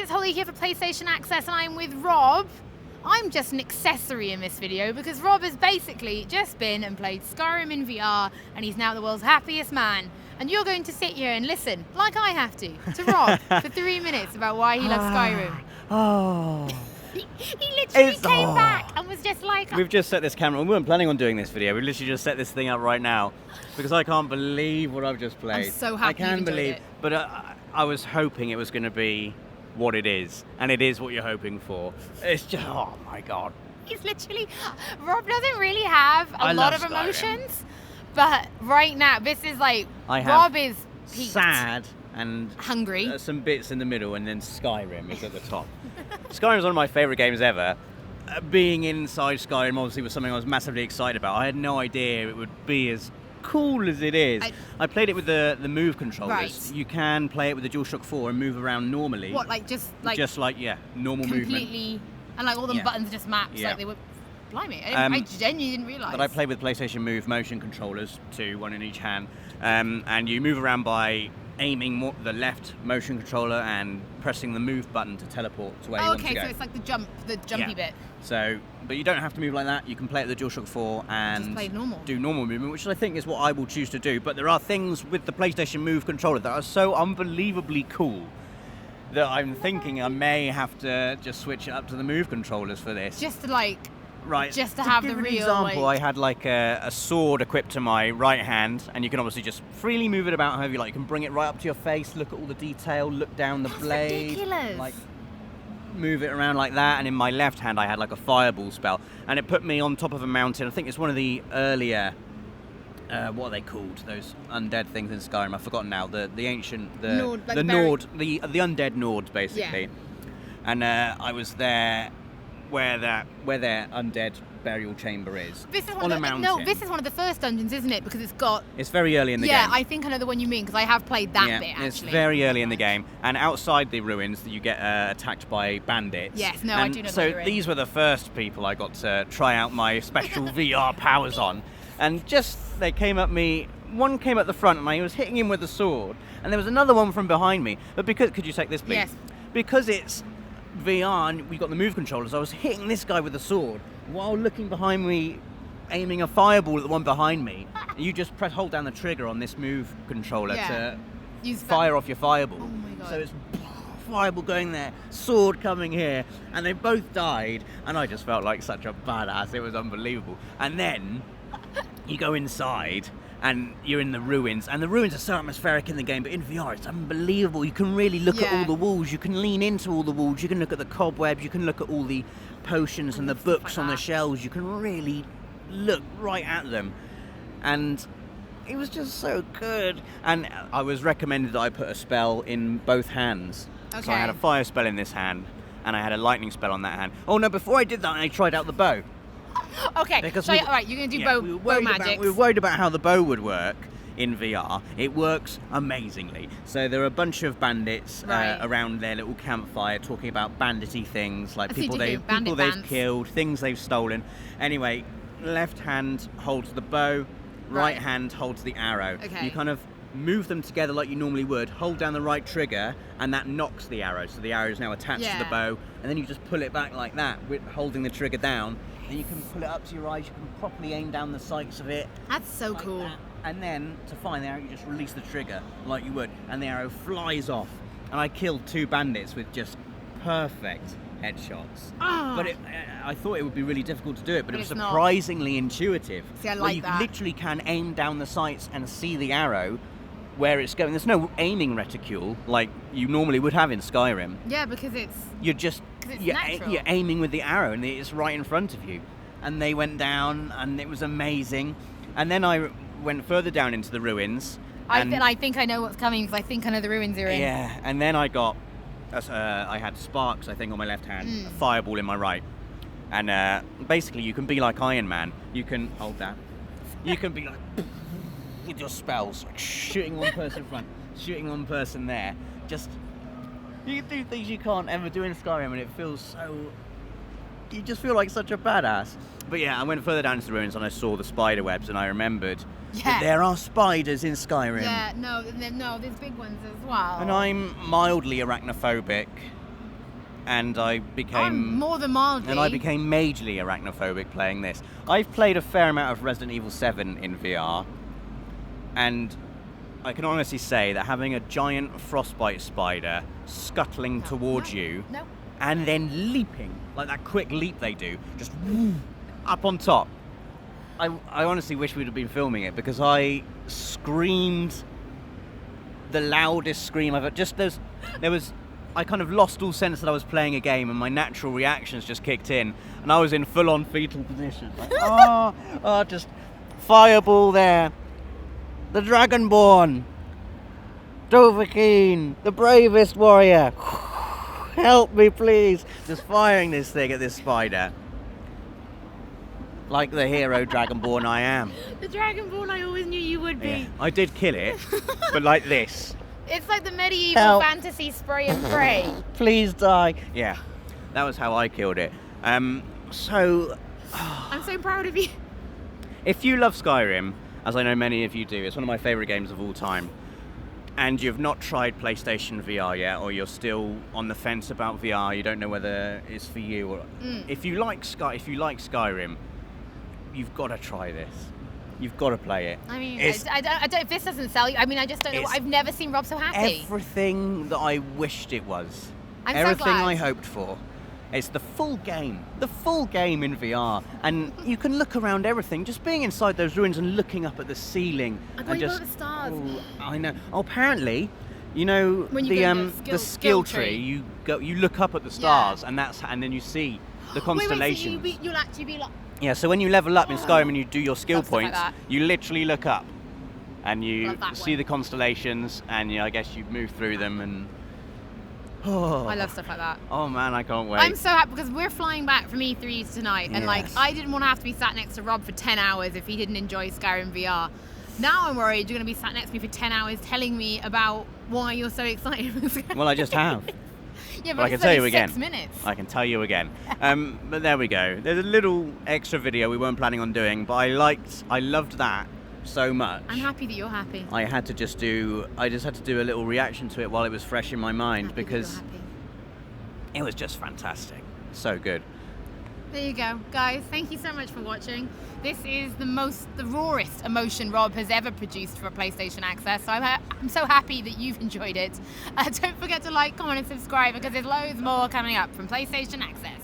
it's Holly here for PlayStation Access, and I'm with Rob. I'm just an accessory in this video because Rob has basically just been and played Skyrim in VR, and he's now the world's happiest man. And you're going to sit here and listen, like I have to Rob for 3 minutes about why he loves Skyrim. Oh. He literally came back and was just like... We've just set this camera, we weren't planning on doing this video, we literally just set this thing up right now because I can't believe what I've just played. I'm so happy you enjoyed it. But I was hoping it was going to be what it is, and it is what you're hoping for. It's just, oh my God. He's literally... Rob doesn't really have a lot of emotions, but right now, this is like... Rob is peaked. Sad and hungry. Some bits in the middle, and then Skyrim is at the top. Skyrim is one of my favourite games ever. Being inside Skyrim obviously was something I was massively excited about. I had no idea it would be as cool as it is. I played it with the Move controllers. Right. You can play it with the DualShock 4 and move around normally. What, just normal completely, movement. And like all the buttons are just maps like they were. Blimey, I genuinely didn't realise. But I played with PlayStation Move motion controllers, one in each hand, and you move around by aiming the left motion controller and pressing the move button to teleport to where you want to go. Okay, so it's like the jumpy bit. So, but you don't have to move like that. You can play it with the DualShock 4 and just play normal. Do normal movement, which I think is what I will choose to do. But there are things with the PlayStation Move controller that are so unbelievably cool that I'm thinking I may have to just switch it up to the Move controllers for this. Just to Right. Just to have the real. For example, I had a sword equipped to my right hand, and you can obviously just freely move it about however you like. You can bring it right up to your face, look at all the detail, look down the blade. Ridiculous. Move it around like that. And in my left hand, I had a fireball spell, and it put me on top of a mountain. I think it's one of the earlier. What are they called? Those undead things in Skyrim. I've forgotten now. The ancient, the Nord, the undead Nords basically. Yeah. And I was there. Where their undead burial chamber is. This is on a mountain. No, this is one of the first dungeons, isn't it? Because it's very early in the game. Yeah, I think I know the one you mean because I have played that bit actually. It's very early in the game, and outside the ruins, you get attacked by bandits. Yes, I do know. So these were the first people I got to try out my special VR powers on, and they came at me. One came at the front, and I was hitting him with a sword, and there was another one from behind me. But could you take this, please? Yes. Because it's VR and we've got the Move controllers, I was hitting this guy with a sword while looking behind me, aiming a fireball at the one behind me. And you just hold down the trigger on this Move controller to fire off your fireball. Oh my God. So it's fireball going there, sword coming here, and they both died, and I just felt like such a badass. It was unbelievable. And then you go inside and you're in the ruins, and the ruins are so atmospheric in the game, but in VR it's unbelievable. You can really look at all the walls, you can lean into all the walls, you can look at the cobwebs, you can look at all the potions and the books on the shelves, you can really look right at them. And it was just so good. And I was recommended that I put a spell in both hands. Okay. So I had a fire spell in this hand, and I had a lightning spell on that hand. Oh no, before I did that, I tried out the bow. Okay, because all right, you're going to do bow magic. We were worried about how the bow would work in VR. It works amazingly. So there are a bunch of bandits around their little campfire talking about bandity things, like people they've killed, things they've stolen. Anyway, left hand holds the bow, right hand holds the arrow. Okay. You kind of move them together like you normally would, hold down the right trigger, and that knocks the arrow. So the arrow is now attached to the bow, and then you just pull it back like that, with holding the trigger down. And you can pull it up to your eyes, you can properly aim down the sights of it. That's so cool. That. And then, to find the arrow, you just release the trigger like you would, and the arrow flies off. And I killed 2 bandits with just perfect headshots. But I thought it would be really difficult to do it, but it was surprisingly intuitive. See, I like that. You literally can aim down the sights and see the arrow where it's going. There's no aiming reticule like you normally would have in Skyrim. Yeah, because you're aiming with the arrow and it's right in front of you. And they went down and it was amazing. And then I went further down into the ruins. I think I know what's coming because I think I know the ruins you're in. Yeah, and then I got, I had sparks I think on my left hand, a fireball in my right. And basically you can be like Iron Man. You can hold that. You can be like with your spells, like shooting one person in front, shooting one person there. You can do things you can't ever do in Skyrim, and it feels so... You just feel like such a badass. But yeah, I went further down into the ruins and I saw the spider webs, and I remembered that there are spiders in Skyrim. Yeah, no, there's big ones as well. And I'm mildly arachnophobic, and I became more than mildly. And I became majorly arachnophobic playing this. I've played a fair amount of Resident Evil 7 in VR, and I can honestly say that having a giant frostbite spider scuttling towards you and then leaping, like that quick leap they do, just up on top. I honestly wish we'd have been filming it, because I screamed the loudest scream I've ever. I kind of lost all sense that I was playing a game, and my natural reactions just kicked in, and I was in full-on fetal position. Like, just fireball there. The Dragonborn, Dovahkiin, the bravest warrior. Help me, please. Just firing this thing at this spider. Like the hero Dragonborn I am. The Dragonborn I always knew you would be. Yeah, I did kill it, but like this. It's like the medieval fantasy spray and pray. Please die. Yeah, that was how I killed it. I'm so proud of you. If you love Skyrim, as I know many of you do, it's one of my favourite games of all time, and you've not tried PlayStation VR yet, or you're still on the fence about VR, you don't know whether it's for you, or if you like Skyrim, you've got to try this. You've got to play it. I mean, I don't. If this doesn't sell you, I mean, I just don't know. I've never seen Rob so happy. Everything that I wished it was. I'm everything so glad. I hoped for. It's the full game in VR, and you can look around everything. Just being inside those ruins and looking up at the ceiling, and just the stars. Oh, I know. Oh, apparently, you know, when you the skill tree. You look up at the stars, and then you see the constellations. Wait, so you'll actually be like. Yeah, so when you level up in Skyrim and you do your skill points, you literally look up and you see the constellations, and I guess you move through them, and I love stuff like that. Oh man, I can't wait. I'm so happy because we're flying back from E3 tonight, and I didn't want to have to be sat next to Rob for 10 hours if he didn't enjoy Skyrim VR. Now I'm worried you're going to be sat next to me for 10 hours telling me about why you're so excited for Skyrim. Well, I just have. Yeah, but I can tell you again. 6 minutes. I can tell you again. But there we go. There's a little extra video we weren't planning on doing, but I loved that so much. I'm happy that you're happy. I just had to do a little reaction to it while it was fresh in my mind, because it was just fantastic. So good. There you go, guys. Thank you so much for watching. This is the rawest emotion Rob has ever produced for a PlayStation Access. So I'm so happy that you've enjoyed it. Don't forget to like, comment, and subscribe, because there's loads more coming up from PlayStation Access.